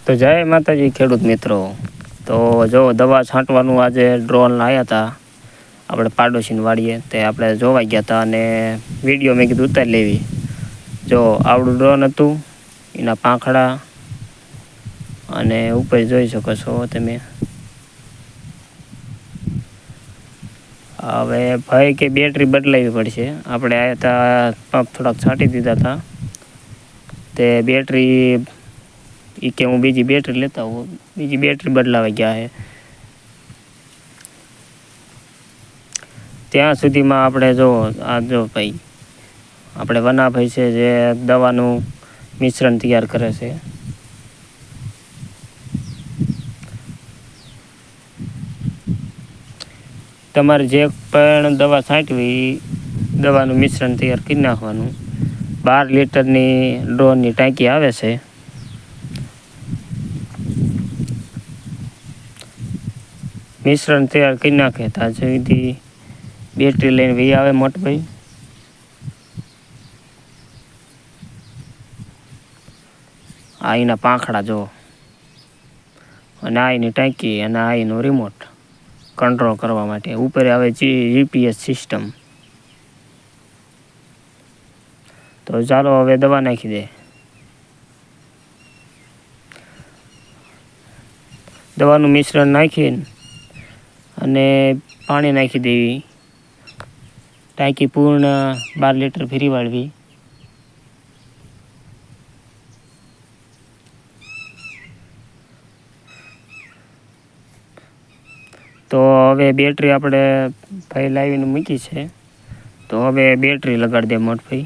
તો જય માતાજી ખેડૂત મિત્રો। તો જો દવા છાંટવાનું આજે ડ્રોન લાવ્યા હતા આપણે પાડોશીની વાડીએ, તે આપણે જોવા ગયા હતા અને વિડીયો મેં કીધું ઉતારી લેવી। જો આવડું ડ્રોન હતું, એના પાંખડા અને ઉપર જોઈ શકો છો તમે। હવે ભાઈ કે બેટરી બદલાવી પડશે। આપણે આવ્યા હતા પંપ થોડાક છાંટી દીધા હતા, તે બેટરી એ કે હું બીજી બેટરી લેતા હું, બીજી બેટરી બદલાવા ગયા છે। ત્યાં સુધીમાં આપણે જો આ જો ભાઈ આપણે વનાભાઈ છે જે દવાનું મિશ્રણ તૈયાર કરે છે। તમારે જે પણ દવા છાંટવી દવાનું મિશ્રણ તૈયાર કરી નાખવાનું। 12 લીટરની ડ્રોનની ટાંકી આવે છે। મિશ્રણ તૈયાર કરી નાખે ત્યાં સુધી બેટરી લઈને વી આવે મોટભાઈ। આ એના પાંખડા જો, અને આ એની ટાંકી અને આ એનો રિમોટ કંટ્રોલ કરવા માટે। ઉપર આવે જીપીએસ સિસ્ટમ। તો ચાલો હવે દવા નાખી દે। દવાનું મિશ્રણ નાખીને અને પાણી નાખી દેવી। ટાંકી પૂર્ણ 12 લીટર ફરી વાળવી। તો હવે બેટરી આપણે ભાઈ લાવીને મૂકી છે, તો હવે બેટરી લગાડી દે મોટભાઈ।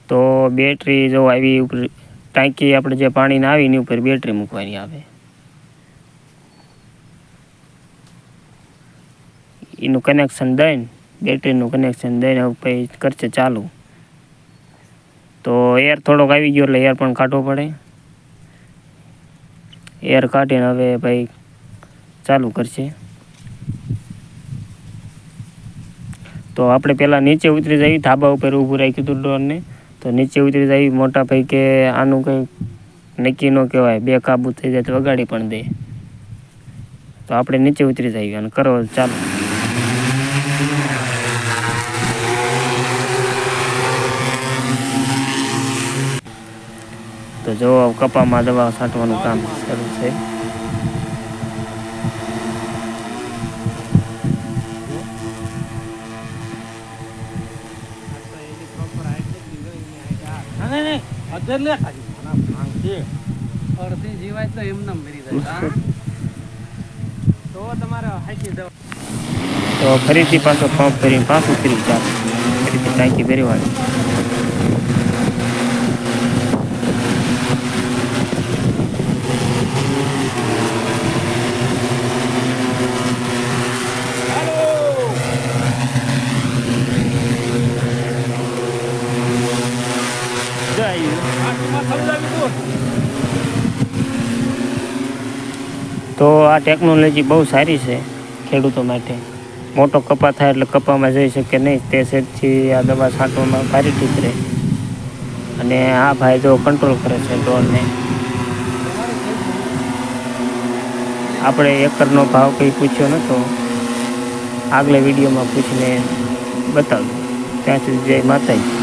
તો બેટરી જો આવી ઉપર ટાંકી આપણે જે પાણીને આવી એની ઉપર બેટરી મૂકવાની આવે। એનું કનેક્શન દઈને બેટરીનું કનેક્શન દઈને પછી કરશે ચાલુ। તો એર થોડોક આવી ગયો એટલે એર પણ કાઢવો પડે। એર કાઢીને હવે ભાઈ ચાલુ કરશે। તો આપણે પહેલાં નીચે ઉતરી જઈએ, ધાબા ઉપર ઊભું રાખ્યું હતું ડ્રોનને। તો નીચે ઉતરી જઈએ, મોટા ભાઈ કે આનું કંઈ નક્કી ન કહેવાય, બે કાબુ થઈ જાય તો વગાડી પણ દે। તો આપણે નીચે ઉતરી જઈએ અને કરો ચાલુ। તો જો કપામાં દવા છાંટવાનું કામ શરૂ છે। તો ફરીથી પાછો પંપ કરીને પાછું ફરી ચાલુ, ફરીથી ટાંકી ભરી વાળી। તો આ ટેકનોલોજી બહુ સારી છે ખેડૂતો માટે। મોટો કપા થાય એટલે કપામાં જઈ શકે નહીં, તે સેટથી આ દવા છાંટવામાં ભારી ઠીક રહે। અને આ ભાઈ જો કંટ્રોલ કરે છે ડ્રોનને। આપણે એકરનો ભાવ કંઈ પૂછ્યો નહોતો, આગલા વિડીયોમાં પૂછીને બતાવ્યું। ત્યાં સુધી જય માતાજી।